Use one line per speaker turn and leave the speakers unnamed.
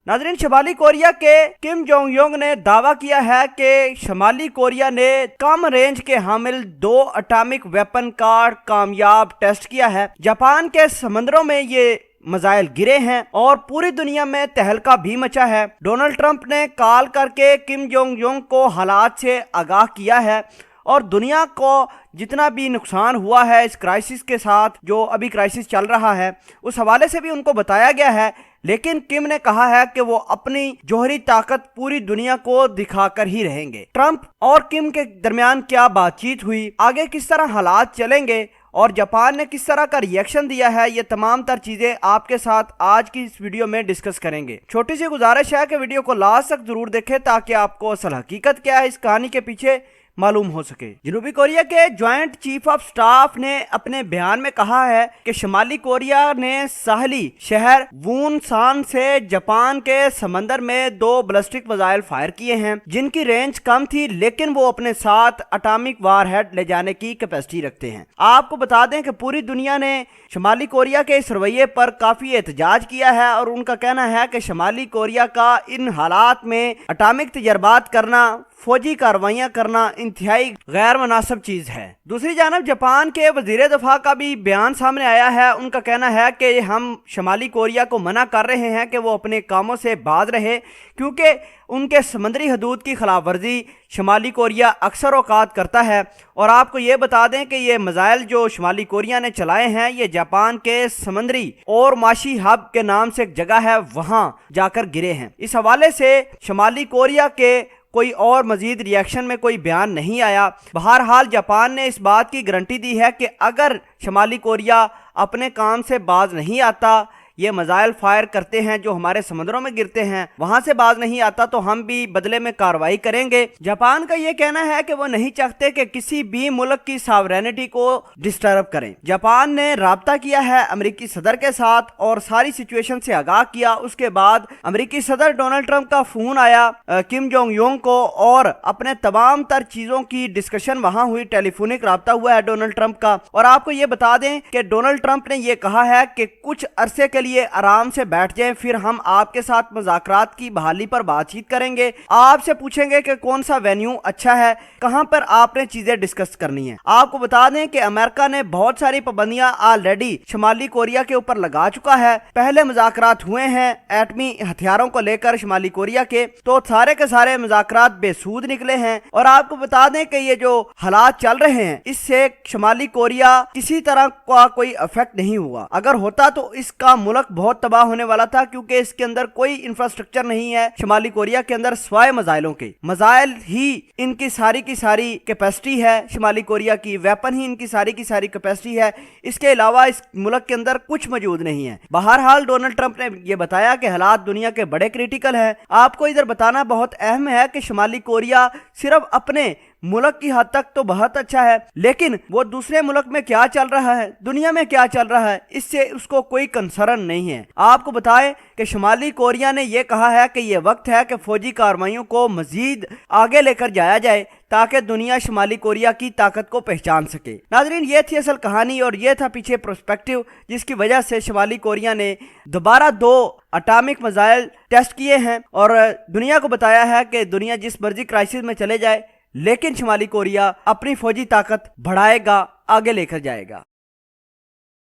नाज़रीन, शुमाली कोरिया के Kim Jong Jung ने दावा किया है कि शुमाली कोरिया ने कम रेंज के हामिल 2 एटॉमिक वेपन का कामयाब टेस्ट किया है। जापान के समंदरों में ये मिसाइल गिरे हैं और पूरी दुनिया में तहलका भी मचा है। डोनाल्ड ट्रंप ने कॉल करके किम जोंग युंग को हालात से आगाह किया है और दुनिया को जितना भी नुकसान हुआ है इस क्राइसिस के साथ, जो अभी क्राइसिस चल रहा है, उस हवाले से भी उनको बताया गया है। लेकिन किम ने कहा है कि वो अपनी जौहरी ताकत पूरी दुनिया को दिखाकर ही रहेंगे। ट्रंप और किम के दरमियान क्या बातचीत हुई, आगे किस तरह हालात चलेंगे और जापान ने किस तरह का रिएक्शन दिया है, ये तमाम तर चीजें आपके साथ आज की इस वीडियो में डिस्कस करेंगे। छोटी सी गुजारिश है कि वीडियो को लास्ट तक जरूर देखें ताकि आपको असल हकीकत क्या है इस कहानी के पीछे मालूम हो सके। जनूबी कोरिया के ज्वाइंट चीफ ऑफ स्टाफ ने अपने बयान में कहा है कि शुमाली कोरिया ने साहली शहर वूनसान से जापान के समंदर में 2 बैलिस्टिक मिसाइल फायर किए हैं जिनकी रेंज कम थी, लेकिन वो अपने साथ एटॉमिक वारहेड ले जाने की कैपेसिटी रखते हैं। आपको बता दें कि पूरी दुनिया ने शुमाली कोरिया के इस रवैये पर काफी एहतजाज किया है और उनका कहना है कि शुमाली कोरिया का इन हालात में एटॉमिक तजर्बात करना, फौजी कार्रवाइयां करना इंतहाई गैर मुनासिब चीज है। दूसरी जानब जापान के वजीर दफा का भी बयान सामने आया है। उनका कहना है कि हम शुमाली कोरिया को मना कर रहे हैं कि वो अपने कामों से बाज रहे, क्योंकि उनके समुद्री हदूद की खिलाफ वर्जी शुमाली कोरिया अक्सर औकात करता है। और आपको ये बता दें कि ये मिसाइल जो शुमाली कोरिया ने चलाए हैं ये जापान के समुद्री और माशी हब के नाम से एक जगह है, वहां जाकर गिरे हैं। इस हवाले से शुमाली कोरिया के कोई और मजीद रिएक्शन में कोई बयान नहीं आया। बहरहाल जापान ने इस बात की गारंटी दी है कि अगर शुमाली कोरिया अपने काम से बाज नहीं आता, ये मिसाइल फायर करते हैं जो हमारे समुद्रों में गिरते हैं, वहां से बाज नहीं आता, तो हम भी बदले में कार्रवाई करेंगे। जापान का ये कहना है कि वो नहीं चाहते कि किसी भी मुल्क की सॉवरेनिटी को डिस्टर्ब करें। जापान ने राब्ता किया है अमेरिकी सदर के साथ और सारी सिचुएशन से आगाह किया। उसके बाद अमेरिकी सदर डोनाल्ड ट्रंप का फोन आया किम जोंग युंग को और अपने तमाम तर चीजों की डिस्कशन वहां हुई। टेलीफोनिक राब्ता हुआ है डोनाल्ड ट्रंप का। और आपको ये बता दें कि डोनाल्ड ट्रंप ने ये कहा है कि कुछ अरसे के लिए आराम से बैठ जाएं, फिर हम आपके साथ मुज़ाकरात की बहाली पर बातचीत करेंगे। आपसे पूछेंगे कि कौन सा वेन्यू अच्छा है, कहां पर आपने चीजें डिस्कस करनी है। आपको बता दें कि अमेरिका ने बहुत सारी पाबंदियां ऑलरेडी शुमाली कोरिया के ऊपर लगा चुका है। पहले मुज़ाकरात हुए हैं एटमी हथियारों को लेकर शुमाली कोरिया के, तो सारे के सारे मुज़ाकरात बेसूद निकले हैं। और आपको बता दें कि ये जो हालात चल रहे हैं इससे शुमाली कोरिया किसी तरह का कोई इफेक्ट नहीं हुआ। अगर होता तो इसका मुल्क बहुत तबाह होने वाला था, क्योंकि इसके अंदर कोई इंफ्रास्ट्रक्चर नहीं है शुमाली कोरिया के अंदर स्वाय मिसाइलों के। मिसाइल ही इनकी सारी की सारी कैपेसिटी है शुमाली कोरिया की, वेपन ही इनकी सारी की सारी कैपेसिटी है। इसके अलावा इस मुल्क के अंदर कुछ मौजूद नहीं है। बहरहाल डोनाल्ड ट्रंप ने यह बताया कि हालात दुनिया के बड़े क्रिटिकल है। आपको इधर बताना बहुत अहम है कि शुमाली कोरिया सिर्फ अपने मुल्क की हद तक तो बहुत अच्छा है, लेकिन वो दूसरे मुल्क में क्या चल रहा है, दुनिया में क्या चल रहा है, इससे उसको कोई कंसर्न नहीं है। आपको बताएं कि शुमाली कोरिया ने यह कहा है कि यह वक्त है कि फौजी कार्रवाइयों को मजीद आगे लेकर जाया जाए ताकि दुनिया शुमाली कोरिया की ताकत को पहचान सके। नाजरीन, ये थी असल कहानी और ये था पीछे प्रोस्पेक्टिव, जिसकी वजह से शुमाली कोरिया ने दोबारा 2 एटॉमिक मिसाइल टेस्ट किए हैं और दुनिया को बताया है कि दुनिया जिस मर्जी क्राइसिस में चले जाए, लेकिन शुमाली कोरिया अपनी फौजी ताकत बढ़ाएगा, आगे लेकर जाएगा।